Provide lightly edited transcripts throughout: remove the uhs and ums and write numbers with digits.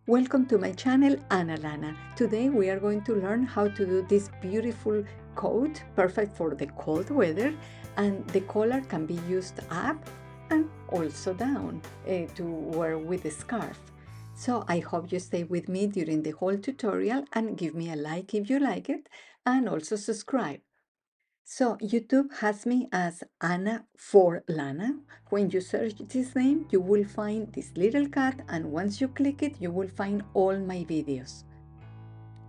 Welcome to my channel, Ana Lana. Today we are going to learn how to do this beautiful coat, perfect for the cold weather, and the collar can be used up and also down to wear with a scarf. So I hope you stay with me during the whole tutorial and give me a like if you like it, and also subscribe. So YouTube has me as Anna for Lana. When you search this name, you will find this little cat, and once you click it, you will find all my videos.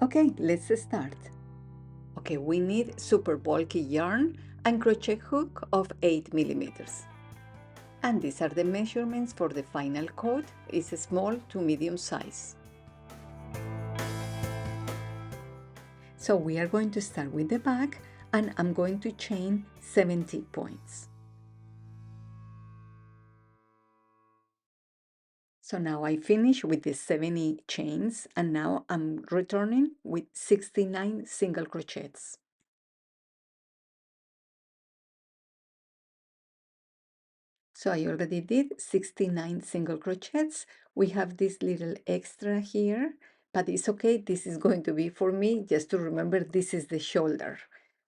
Okay, let's start. Okay, we need super bulky yarn and crochet hook of 8 millimeters. And these are the measurements for the final coat. It's small to medium size. So we are going to start with the back, and I'm going to chain 70 points. So now I finish with the 70 chains, and now I'm returning with 69 single crochets. So I already did 69 single crochets. We have this little extra here, but it's okay. This is going to be for me just to remember this is the shoulder.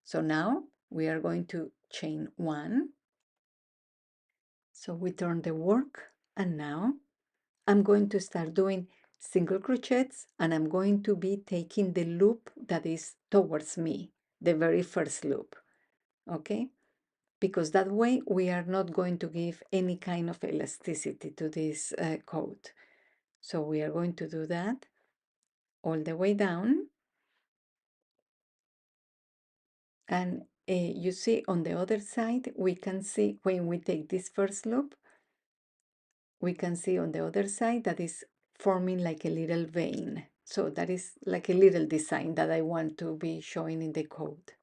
So now we are going to chain one. So we turn the work, and now I'm going to start doing single crochets, and I'm going to be taking the loop that is towards me, the very first loop, okay? Because that way we are not going to give any kind of elasticity to this coat. So we are going to do that all the way down. And you see on the other side, we can see when we take this first loop, we can see on the other side that is forming like a little vein. So that is like a little design that I want to be showing in the code.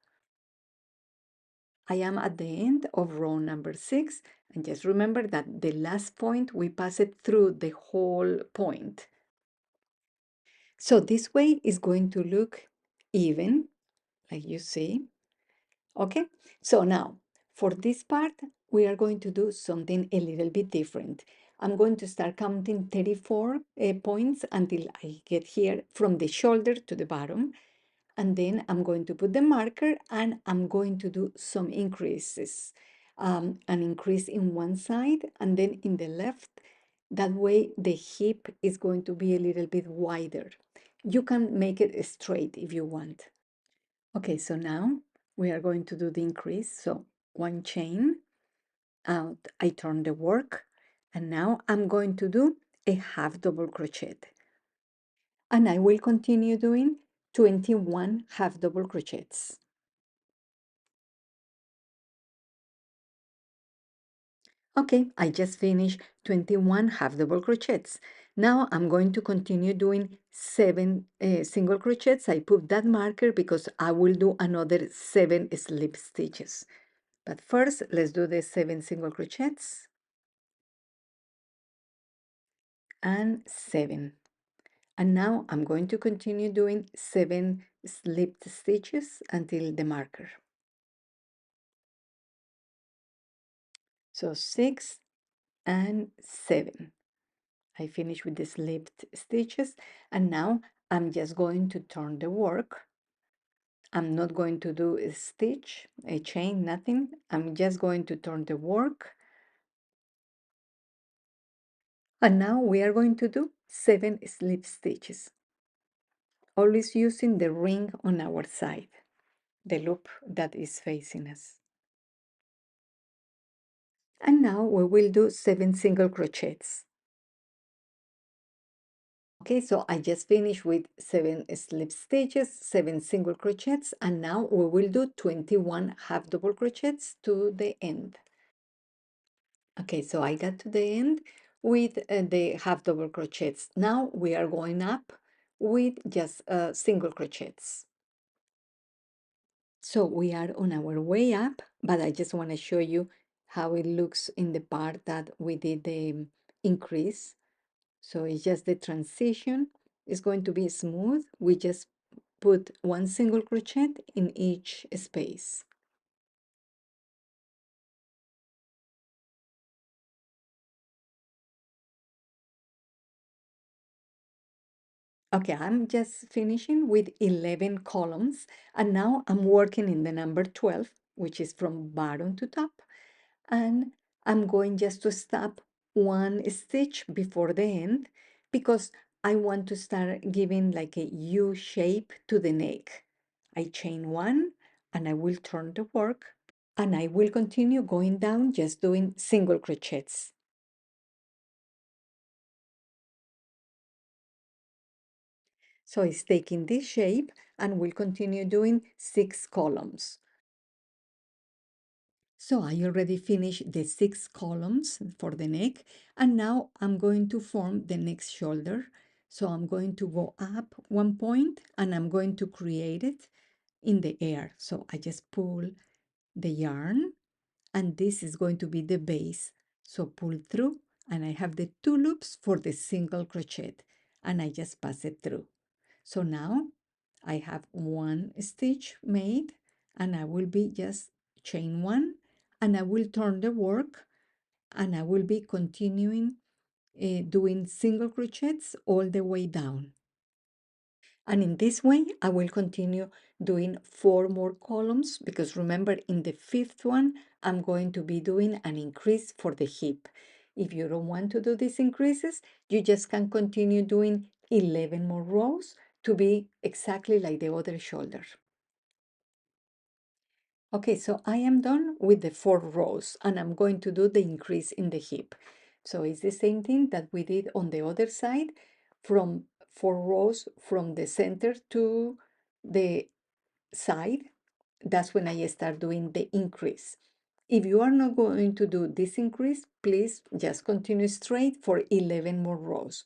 I am at the end of row number 6, and just remember that the last point we pass it through the whole point. So this way is going to look even, like you see. Okay, so now for this part, we are going to do something a little bit different. I'm going to start counting 34 points until I get here from the shoulder to the bottom. And then I'm going to put the marker, and I'm going to do some increases. An increase in one side and then in the left. That way the hip is going to be a little bit wider. You can make it straight if you want. Okay, so now we are going to do the increase. So one chain out, I turn the work, and now I'm going to do a half double crochet. And I will continue doing 21 half double crochets. Okay, I just finished 21 half double crochets. Now I'm going to continue doing 7 single crochets. I put that marker because I will do another 7 slip stitches. But first, let's do the 7 single crochets and 7. And now I'm going to continue doing 7 slipped stitches until the marker. So 6 and 7. I finish with the slipped stitches, and now I'm just going to turn the work. I'm not going to do a stitch, a chain, nothing. I'm just going to turn the work. And now we are going to do 7 slip stitches, always using the ring on our side, the loop that is facing us. And now we will do 7 single crochets. Okay, so I just finished with 7 slip stitches, 7 single crochets, and now we will do 21 half double crochets to the end. Okay, so I got to the end with the half double crochets. Now we are going up with just single crochets. So we are on our way up, but I just want to show you how it looks in the part that we did the increase. So it's just the transition is going to be smooth. We just put one single crochet in each space. Okay, I'm just finishing with 11 columns, and now I'm working in the number 12, which is from bottom to top, and I'm going just to stop one stitch before the end because I want to start giving like a U shape to the neck. I chain one and I will turn the work and I will continue going down just doing single crochets. So it's taking this shape and we'll continue doing 6 columns. So I already finished the 6 columns for the neck, and now I'm going to form the next shoulder. So I'm going to go up one point and I'm going to create it in the air. So I just pull the yarn and this is going to be the base. So pull through and I have the 2 loops for the single crochet and I just pass it through. So now I have one stitch made and I will be just chain one and I will turn the work and I will be continuing doing single crochets all the way down. And in this way, I will continue doing 4 more columns because remember in the 5th one, I'm going to be doing an increase for the hip. If you don't want to do these increases, you just can continue doing 11 more rows to be exactly like the other shoulder. Okay, so I am done with the 4 rows and I'm going to do the increase in the hip. So it's the same thing that we did on the other side from 4 rows from the center to the side. That's when I start doing the increase. If you are not going to do this increase, please just continue straight for 11 more rows.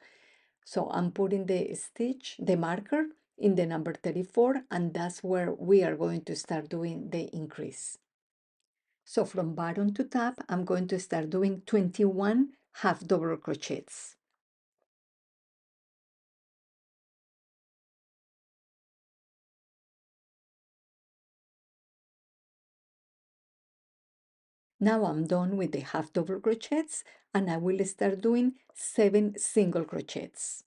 So I'm putting the stitch, the marker in the number 34, and that's where we are going to start doing the increase. So from bottom to top, I'm going to start doing 21 half double crochets. Now I'm done with the half double crochets and I will start doing 7 single crochets.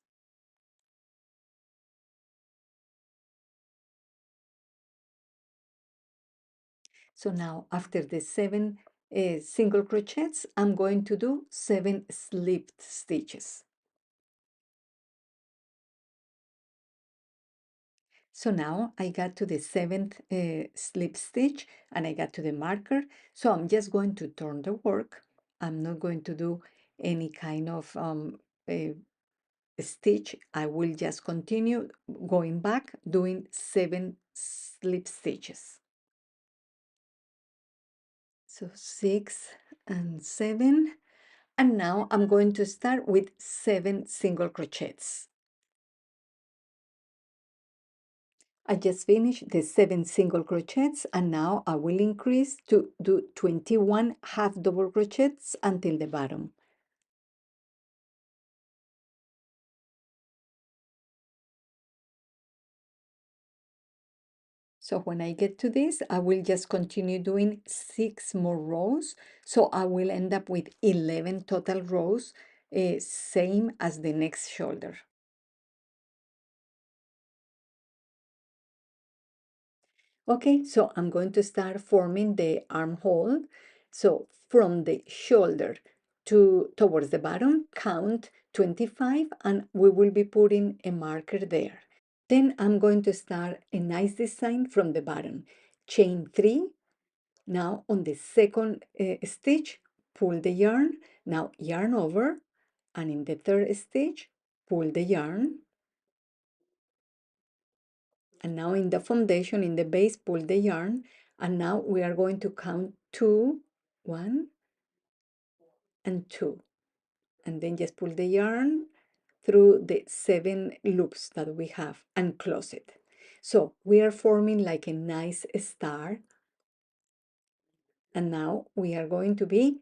So now after the 7 single crochets, I'm going to do 7 slipped stitches. So now I got to the 7th slip stitch and I got to the marker. So I'm just going to turn the work. I'm not going to do any kind of stitch. I will just continue going back doing 7 slip stitches. So 6 and 7. And now I'm going to start with 7 single crochets. I just finished the 7 single crochets and now I will increase to do 21 half double crochets until the bottom. So when I get to this, I will just continue doing 6 more rows. So I will end up with 11 total rows, same as the next shoulder. Okay, so I'm going to start forming the armhole. So from the shoulder towards the bottom, count 25 and we will be putting a marker there. Then I'm going to start a nice design from the bottom. Chain 3. Now on the second stitch, pull the yarn. Now yarn over and in the third stitch, pull the yarn. And now in the foundation, in the base, pull the yarn. And now we are going to count 2, 1, and 2. And then just pull the yarn through the 7 loops that we have and close it. So we are forming like a nice star. And now we are going to be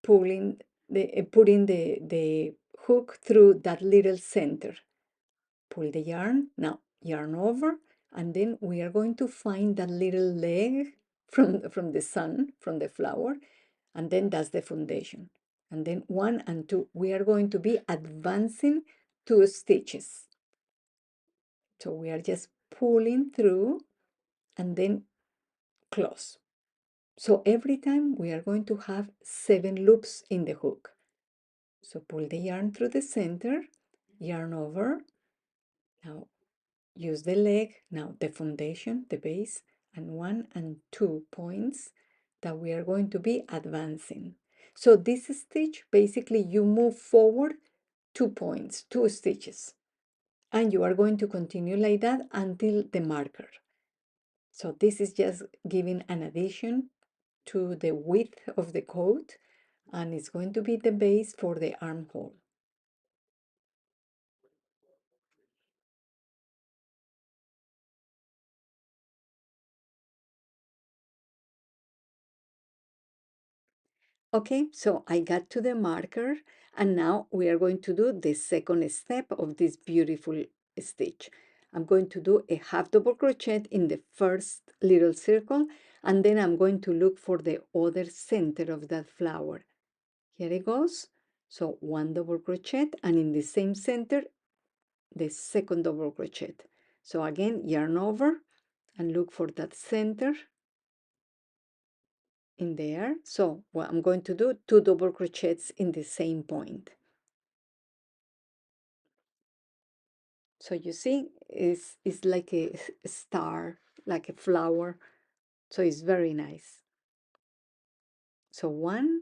putting the hook through that little center. Pull the yarn, now yarn over, and then we are going to find that little leg from the sun, from the flower, and then that's the foundation. And then 1 and 2, we are going to be advancing 2 stitches. So we are just pulling through and then close. So every time we are going to have 7 loops in the hook. So pull the yarn through the center, yarn over, now use the leg, now the foundation, the base, and 1 and 2 points that we are going to be advancing. So this stitch, basically you move forward 2 points, 2 stitches, and you are going to continue like that until the marker. So this is just giving an addition to the width of the coat, and it's going to be the base for the armhole. Okay, so I got to the marker, and now we are going to do the second step of this beautiful stitch. I'm going to do a half double crochet in the first little circle, and then I'm going to look for the other center of that flower. Here it goes. So 1 double crochet, and in the same center, the second double crochet. So again, yarn over and look for that center in there. So what I'm going to do, 2 double crochets in the same point. So you see, it's like a star, like a flower. So it's very nice. So 1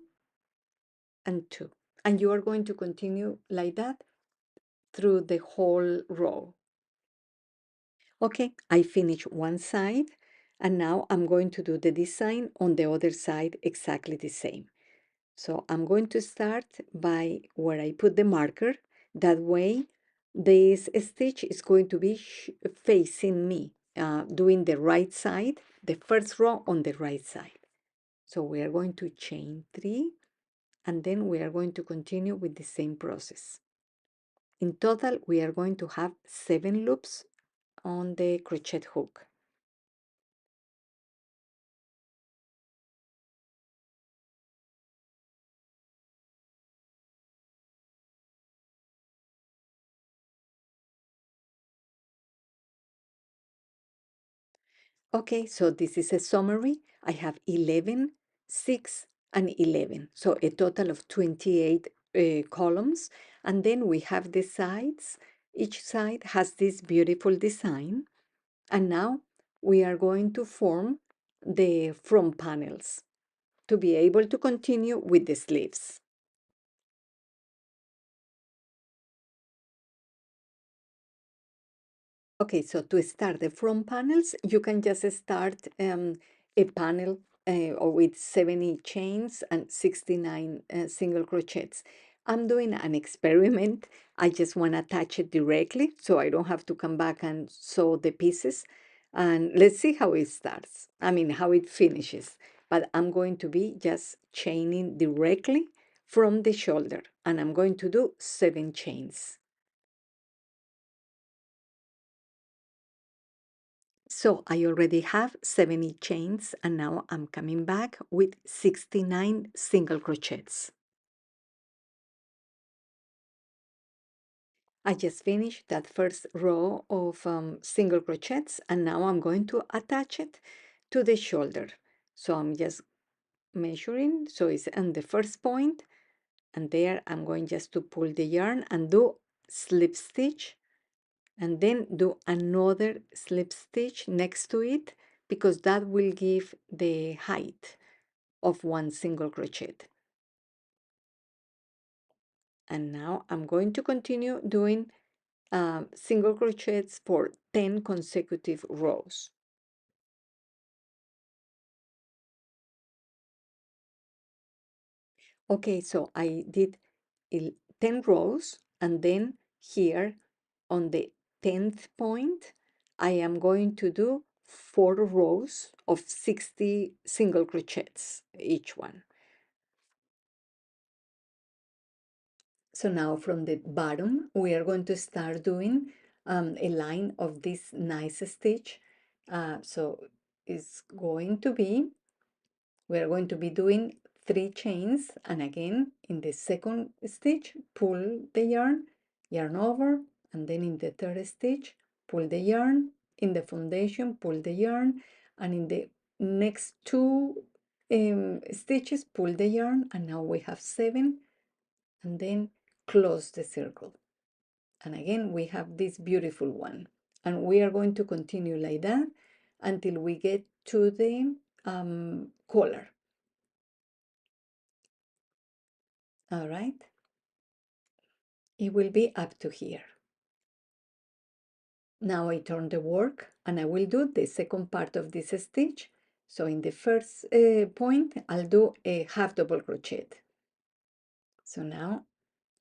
and 2. And you are going to continue like that through the whole row. Okay, I finished one side, and now I'm going to do the design on the other side exactly the same. So I'm going to start by where I put the marker. That way, this stitch is going to be facing me, doing the right side, the first row on the right side. So we are going to chain 3, and then we are going to continue with the same process. In total, we are going to have 7 loops on the crochet hook. Okay, so this is a summary. I have 11, 6, and 11. So a total of 28 columns. And then we have the sides. Each side has this beautiful design. And now we are going to form the front panels to be able to continue with the sleeves. Okay, so to start the front panels, you can just start a panel with 70 chains and 69 single crochets. I'm doing an experiment. I just want to attach it directly so I don't have to come back and sew the pieces. And let's see how it starts. I mean, how it finishes. But I'm going to be just chaining directly from the shoulder, and I'm going to do 7 chains. So I already have 70 chains, and now I'm coming back with 69 single crochets. I just finished that first row of single crochets, and now I'm going to attach it to the shoulder. So I'm just measuring, so it's on the first point, and there I'm going just to pull the yarn and do slip stitch, and then do another slip stitch next to it, because that will give the height of 1 single crochet. And now I'm going to continue doing single crochets for 10 consecutive rows. Okay, so I did 10 rows, and then here on the 10th point, I am going to do 4 rows of 60 single crochets each one. So now from the bottom, we are going to start doing a line of this nice stitch. So it's going to be, we are going to be doing 3 chains, and again, in the second stitch, pull the yarn, yarn over, and then in the third stitch, pull the yarn, in the foundation, pull the yarn, and in the next two stitches, pull the yarn, and now we have 7, and then close the circle. And again, we have this beautiful one. And we are going to continue like that until we get to the collar. All right? It will be up to here. Now I turn the work and I will do the second part of this stitch. So in the first point, I'll do a half double crochet. So now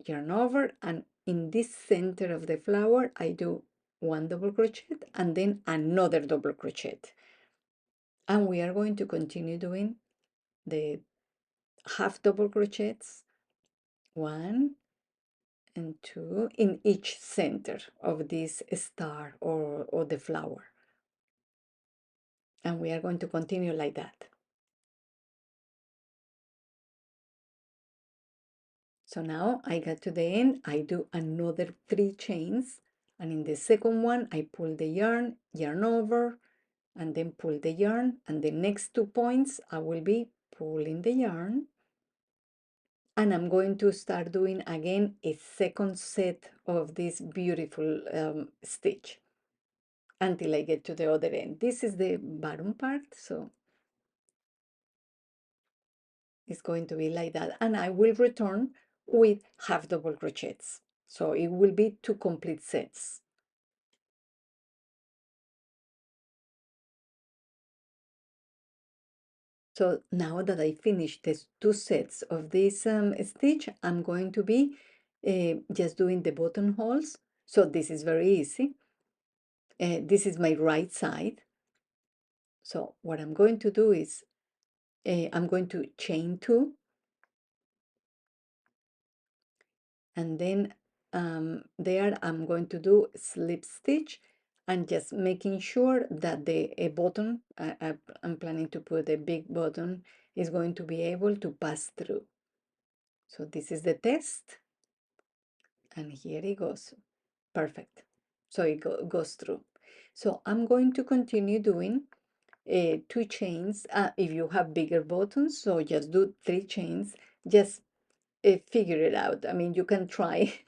yarn over, and in this center of the flower, I do 1 double crochet and then another double crochet. And we are going to continue doing the half double crochets, 1 and 2 in each center of this star or the flower. And we are going to continue like that. So now I got to the end, I do another 3 chains, and in the second one I pull the yarn, yarn over, and then pull the yarn, and the next 2 points I will be pulling the yarn, and I'm going to start doing again a second set of this beautiful stitch until I get to the other end. This is the bottom part, so it's going to be like that, and I will return with half double crochets, so it will be 2 complete sets. So now that I finished the 2 sets of this stitch, I'm going to be just doing the buttonholes. So this is very easy. This is my right side. So what I'm going to do is I'm going to chain 2, and then there I'm going to do slip stitch, and just making sure that the button, I'm planning to put a big button, is going to be able to pass through. So this is the test, and here it goes. Perfect. So it goes through. So I'm going to continue doing 2 chains. If you have bigger buttons, so just do 3 chains. Just figure it out. I mean, you can try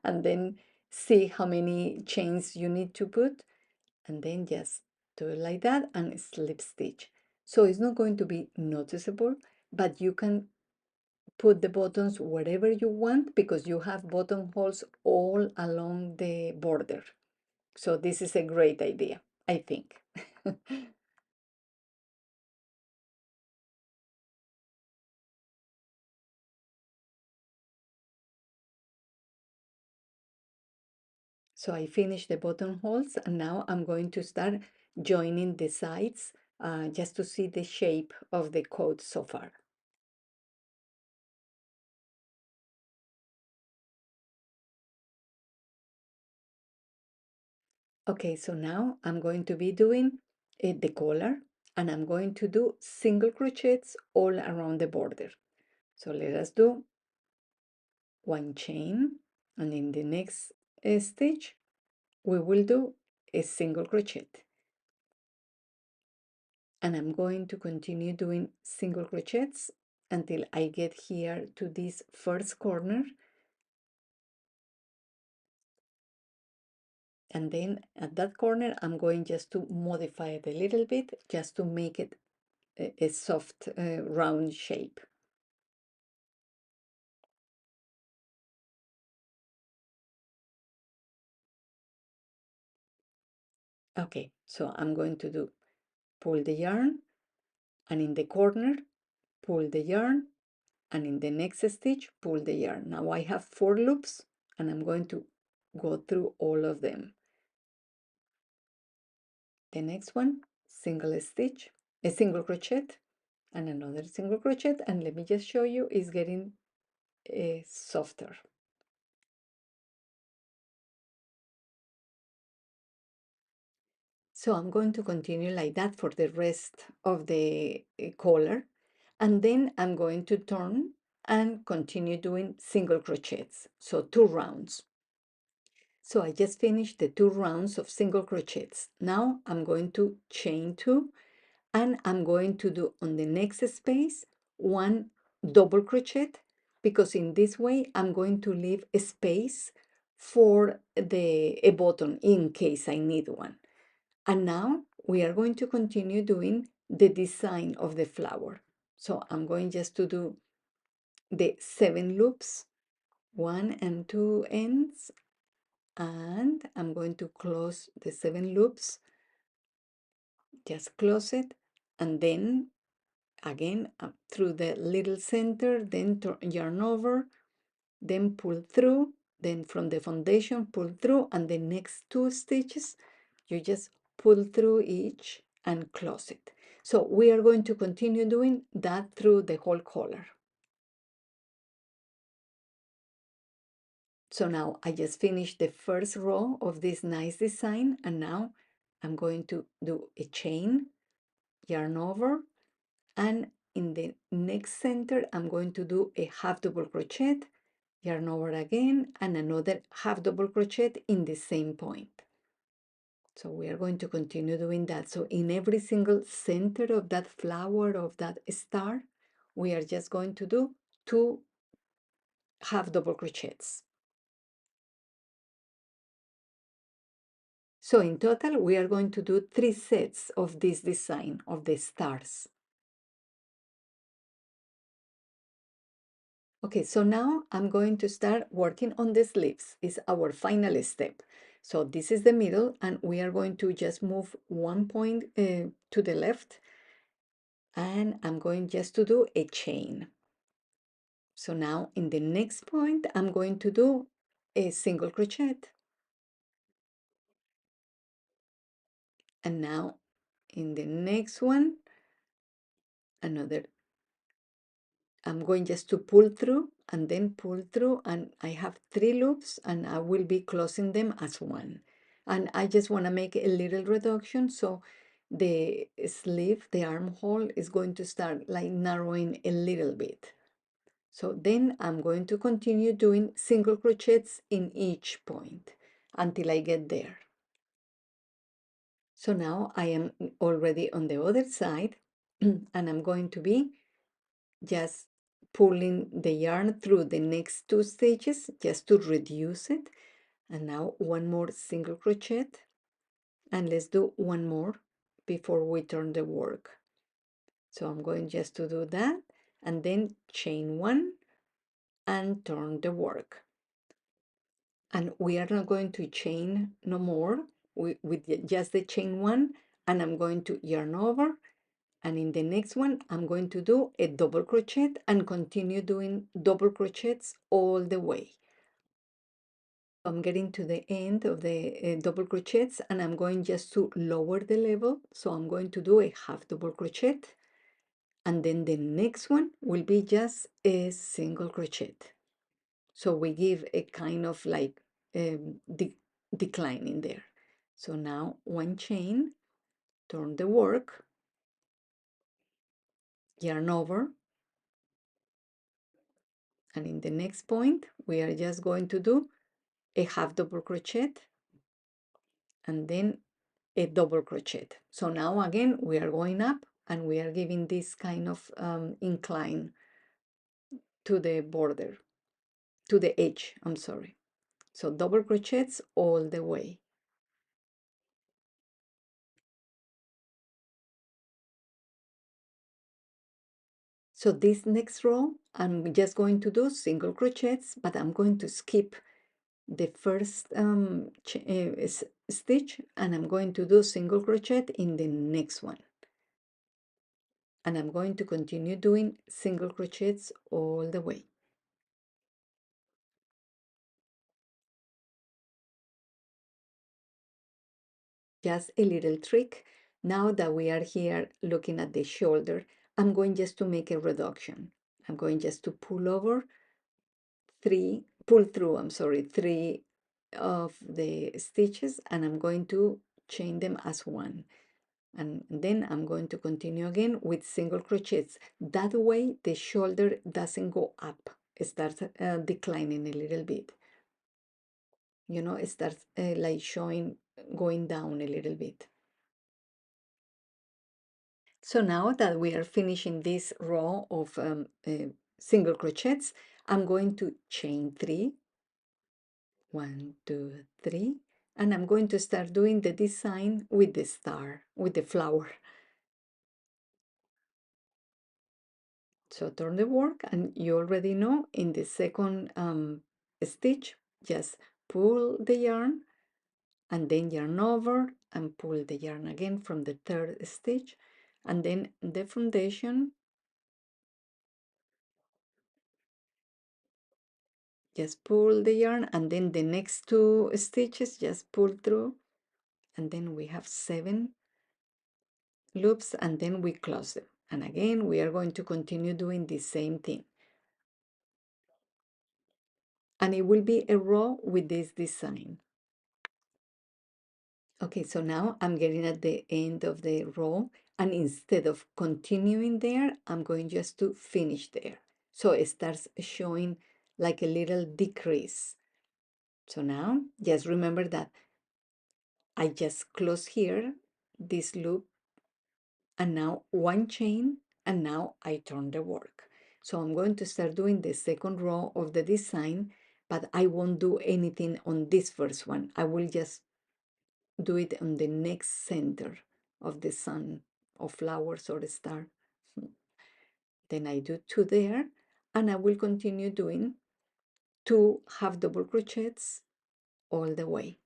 and then see how many chains you need to put, and then just do it like that and slip stitch. So it's not going to be noticeable, but you can put the buttons wherever you want because you have buttonholes all along the border. So this is a great idea, I think. So I finished the buttonholes, and now I'm going to start joining the sides just to see the shape of the coat so far. Okay, so now I'm going to be doing the collar, and I'm going to do single crochets all around the border. So let us do 1 chain, and in the next stitch we will do a single crochet, and I'm going to continue doing single crochets until I get here to this first corner, and then at that corner I'm going just to modify it a little bit just to make it a soft round shape. Okay, so I'm going to do pull the yarn, and in the corner pull the yarn, and in the next stitch pull the yarn. Now I have 4 loops, and I'm going to go through all of them. The next one, single stitch, a single crochet, and another single crochet, and let me just show you, it's getting softer. So I'm going to continue like that for the rest of the collar, and then I'm going to turn and continue doing single crochets, so 2 rounds. So I just finished the 2 rounds of single crochets. Now I'm going to chain 2, and I'm going to do on the next space 1 double crochet, because in this way I'm going to leave a space for a button in case I need one. And now we are going to continue doing the design of the flower. So I'm going just to do the 7 loops, 1 and 2 ends, and I'm going to close the 7 loops, just close it, and then again up through the little center, then yarn over, then pull through, then from the foundation pull through, and the next 2 stitches you just pull through each and close it. So we are going to continue doing that through the whole collar. So now I just finished the first row of this nice design, and now I'm going to do a chain, yarn over, and in the next center I'm going to do a half double crochet, yarn over again, and another half double crochet in the same point. So we are going to continue doing that. So in every single center of that flower, of that star, we are just going to do 2 half double crochets. So in total, we are going to do 3 sets of this design of the stars. Okay, so now I'm going to start working on the sleeves. It's our final step. So this is the middle, and we are going to just move 1 point to the left, and I'm going just to do a chain. So now in the next point, I'm going to do a single crochet. And now in the next one, another, I'm going just to pull through and then pull through, and I have 3 loops, and I will be closing them as one. And I just want to make a little reduction, so the sleeve, the armhole, is going to start like narrowing a little bit. So then I'm going to continue doing single crochets in each point until I get there. So now I am already on the other side, and I'm going to be just pulling the yarn through the next 2 stitches just to reduce it. And now 1 more single crochet, and let's do 1 more before we turn the work. So I'm going just to do that, and then chain 1 and turn the work. And we are not going to chain no more with just the chain 1, and I'm going to yarn over, and in the next one I'm going to do a double crochet and continue doing double crochets all the way. I'm getting to the end of the double crochets, and I'm going just to lower the level, so I'm going to do a half double crochet, and then the next one will be just a single crochet. So we give a kind of like decline in there. So now 1 chain, turn the work, yarn over, and in the next point we are just going to do a half double crochet and then a double crochet. So now again we are going up, and we are giving this kind of incline to the border, to the edge, I'm sorry. So double crochets all the way. So this next row, I'm just going to do single crochets, but I'm going to skip the first stitch, and I'm going to do single crochet in the next one. And I'm going to continue doing single crochets all the way. Just a little trick. Now that we are here looking at the shoulder, I'm going just to make a reduction. I'm going just to pull through, I'm sorry, 3 of the stitches, and I'm going to chain them as one. And then I'm going to continue again with single crochets. That way the shoulder doesn't go up, it starts declining a little bit. you know, it starts like showing, going down a little bit. So now that we are finishing this row of single crochets, I'm going to chain 3, 1, 2, 3, and I'm going to start doing the design with the star, with the flower. So turn the work, and you already know in the second stitch, just pull the yarn and then yarn over and pull the yarn again from the third stitch, and then the foundation, just pull the yarn, and then the next 2 stitches just pull through, and then we have 7 loops, and then we close them. And again, we are going to continue doing the same thing. And it will be a row with this design. Okay, so now I'm getting at the end of the row, and instead of continuing there, I'm going just to finish there. So it starts showing like a little decrease. So now just remember that I just close here this loop, and now 1 chain, and now I turn the work. So I'm going to start doing the second row of the design, but I won't do anything on this first one. I will just do it on the next center of the sun or flowers or a star. Then I do 2 there, and I will continue doing 2 half double crochets all the way.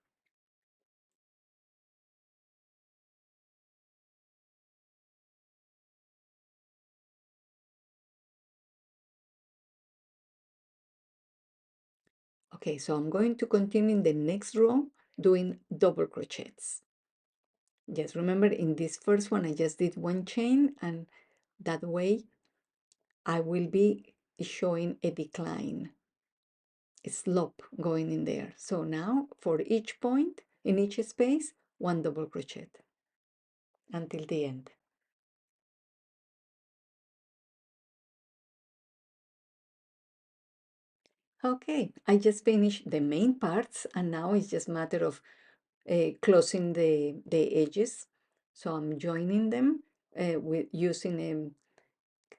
Okay, so I'm going to continue in the next row doing double crochets. Just remember, in this first one I just did 1 chain, and that way I will be showing a decline, a slope going in there. So now for each point in each space, 1 double crochet until the end. Okay, I just finished the main parts, and now it's just matter of closing the edges. So I'm joining them with using a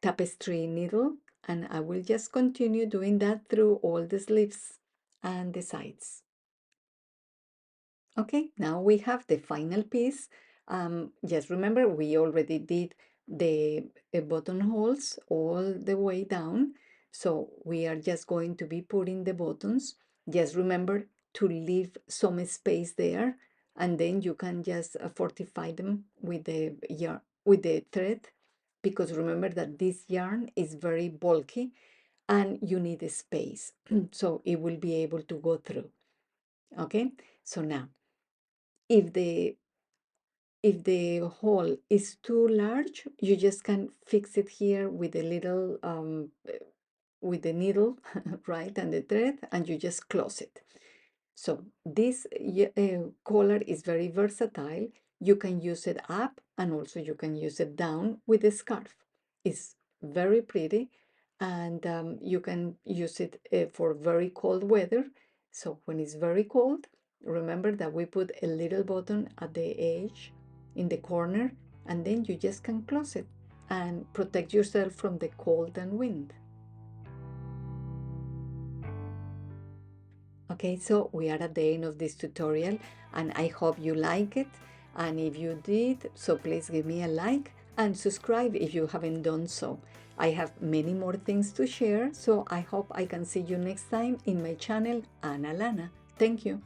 tapestry needle, and I will just continue doing that through all the sleeves and the sides. Okay, now we have the final piece. Just remember, we already did the buttonholes all the way down, so we are just going to be putting the buttons. Just remember to leave some space there, and then you can just fortify them with the yarn, with the thread, because remember that this yarn is very bulky and you need a space so it will be able to go through. Okay, so now if the hole is too large, you just can fix it here with a little with the needle, right, and the thread, and you just close it. So this collar is very versatile. You can use it up, and also you can use it down with a scarf. It's very pretty, and you can use it for very cold weather. So when it's very cold, remember that we put a little button at the edge in the corner, and then you just can close it and protect yourself from the cold and wind. Okay, so we are at the end of this tutorial, and I hope you like it. And if you did, so please give me a like and subscribe if you haven't done so. I have many more things to share, so I hope I can see you next time in my channel, Ana Lana. Thank you.